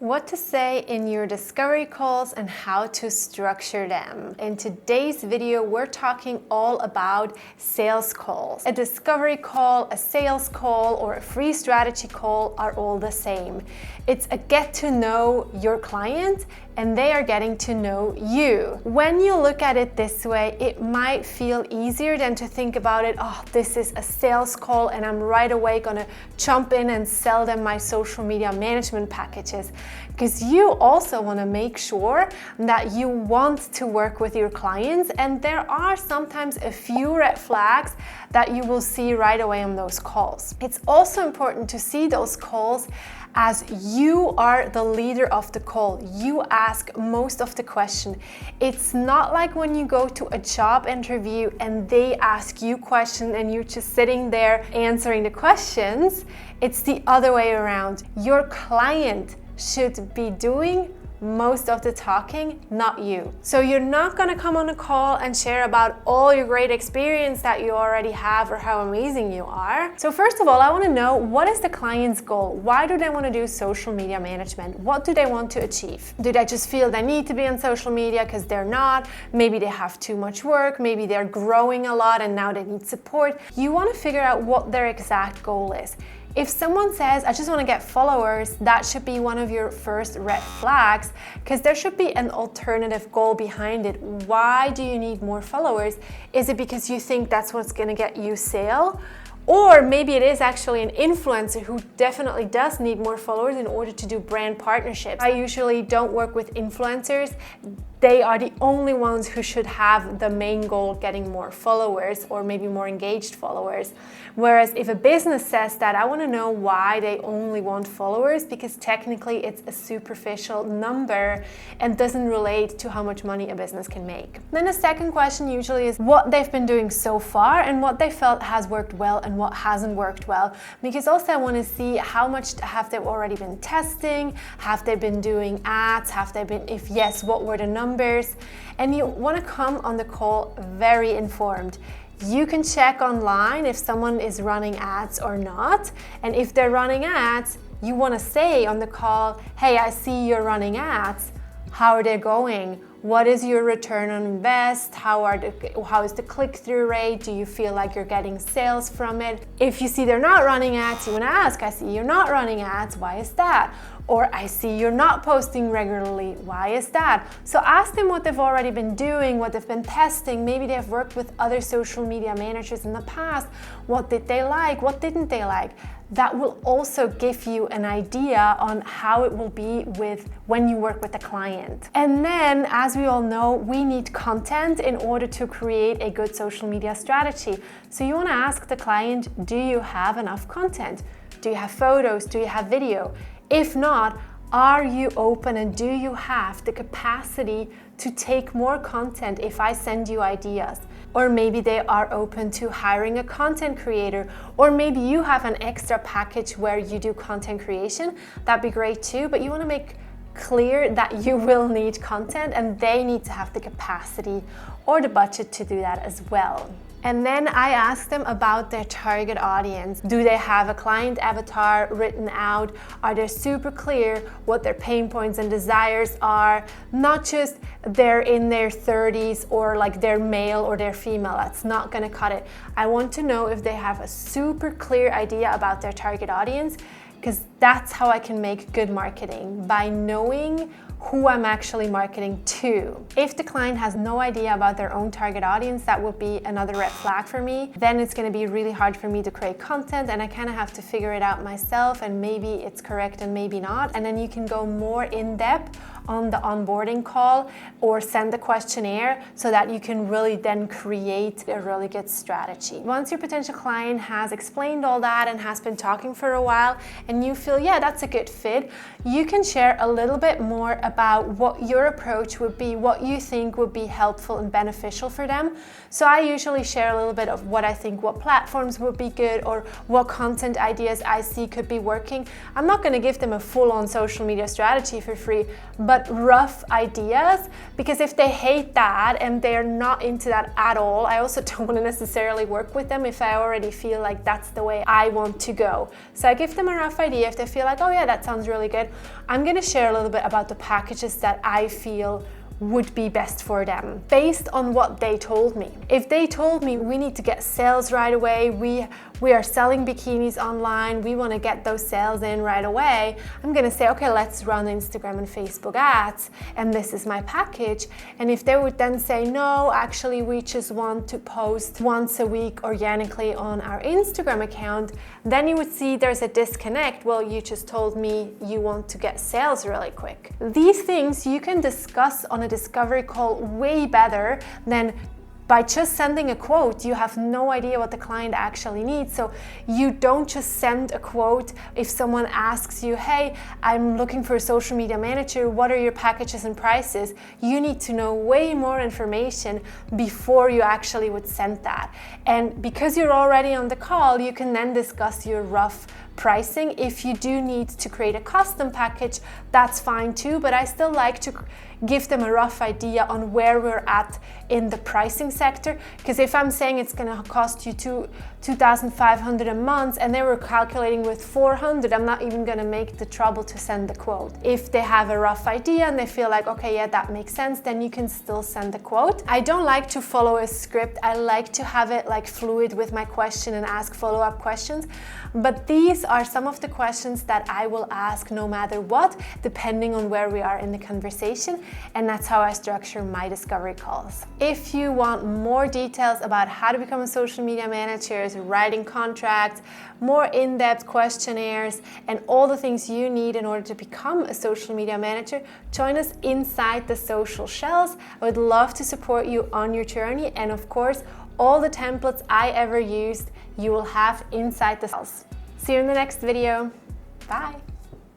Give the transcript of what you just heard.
what to say in your discovery calls and how to structure them. In today's video, we're talking all about sales calls. A discovery call, a sales call, or a free strategy call are all the same. It's a get to know your client and they are getting to know you. When you look at it this way, it might feel easier than to think about it, oh, this is a sales call and I'm right away gonna jump in and sell them my social media management packages. Because you also wanna make sure that you want to work with your clients, and there are sometimes a few red flags that you will see right away on those calls. It's also important to see those calls as you are the leader of the call. You ask most of the question. It's not like when you go to a job interview and they ask you questions and you're just sitting there answering the questions. It's the other way around. Your client should be doing most of the talking, not you. So you're not gonna come on a call and share about all your great experience that you already have or how amazing you are. So first of all, I wanna know, what is the client's goal? Why do they wanna do social media management? What do they want to achieve? Do they just feel they need to be on social media because they're not? Maybe they have too much work, maybe they're growing a lot and now they need support. You wanna figure out what their exact goal is. If someone says, I just want to get followers, that should be one of your first red flags, because there should be an alternative goal behind it. Why do you need more followers? Is it because you think that's what's going to get you sale? Or maybe it is actually an influencer who definitely does need more followers in order to do brand partnerships. I usually don't work with influencers. They are the only ones who should have the main goal, getting more followers or maybe more engaged followers. Whereas if a business says that, I want to know why they only want followers, because technically it's a superficial number and doesn't relate to how much money a business can make. Then the second question usually is what they've been doing so far and what they felt has worked well and what hasn't worked well. Because also I want to see how much have they already been testing, have they been doing ads, have they been, if yes, what were the numbers? And you want to come on the call very informed. You can check online if someone is running ads or not, and if they're running ads, you want to say on the call, hey, I see you're running ads. How are they going? What is your return on invest? How is the click-through rate? Do you feel like you're getting sales from it? If you see they're not running ads, you want to ask, I see you're not running ads. Why is that? Or I see you're not posting regularly. Why is that? So ask them what they've already been doing, what they've been testing. Maybe they've worked with other social media managers in the past. What did they like? What didn't they like? That will also give you an idea on how it will be when you work with a client. And then, as we all know, we need content in order to create a good social media strategy. So you want to ask the client, do you have enough content? Do you have photos? Do you have video? If not, are you open and do you have the capacity to take more content if I send you ideas? Or maybe they are open to hiring a content creator, or maybe you have an extra package where you do content creation. That'd be great too, but you want to make clear that you will need content and they need to have the capacity or the budget to do that as well. And then I ask them about their target audience. Do they have a client avatar written out? Are they super clear what their pain points and desires are? Not just they're in their 30s or like they're male or they're female. That's not gonna cut it. I want to know if they have a super clear idea about their target audience, because that's how I can make good marketing, by knowing who I'm actually marketing to. If the client has no idea about their own target audience, that would be another red flag for me. Then it's gonna be really hard for me to create content and I kind of have to figure it out myself, and maybe it's correct and maybe not. And then you can go more in depth on the onboarding call or send the questionnaire so that you can really then create a really good strategy. Once your potential client has explained all that and has been talking for a while and you feel, yeah, that's a good fit, you can share a little bit more about what your approach would be, what you think would be helpful and beneficial for them. So I usually share a little bit of what I think, what platforms would be good or what content ideas I see could be working. I'm not going to give them a full-on social media strategy for free, but rough ideas, because if they hate that and they're not into that at all, I also don't want to necessarily work with them if I already feel like that's the way I want to go. So I give them a rough idea. If they feel like, oh yeah, that sounds really good, I'm gonna share a little bit about the packages that I feel would be best for them based on what they told me. If they told me we need to get sales right away, we are selling bikinis online, we want to get those sales in right away, I'm gonna say, okay, let's run Instagram and Facebook ads, and this is my package. And if they would then say, no, actually we just want to post once a week organically on our Instagram account, then you would see there's a disconnect. Well, you just told me you want to get sales really quick. These things you can discuss on a discovery call way better than by just sending a quote. You have no idea what the client actually needs. So you don't just send a quote. If someone asks you, hey, I'm looking for a social media manager, what are your packages and prices? You need to know way more information before you actually would send that. And because you're already on the call, you can then discuss your rough pricing. If you do need to create a custom package, that's fine too, but I still like to give them a rough idea on where we're at in the pricing sector. Because if I'm saying it's going to cost you $2,500 a month and they were calculating with $400, I'm not even going to make the trouble to send the quote. If they have a rough idea and they feel like, okay, yeah, that makes sense, then you can still send the quote. I don't like to follow a script. I like to have it like fluid with my question and ask follow-up questions. But these are some of the questions that I will ask no matter what, depending on where we are in the conversation. And that's how I structure my discovery calls. If you want more details about how to become a social media manager, writing contracts, more in-depth questionnaires, and all the things you need in order to become a social media manager, join us inside the social shells. I would love to support you on your journey. And of course, all the templates I ever used, you will have inside the shells. See you in the next video. Bye.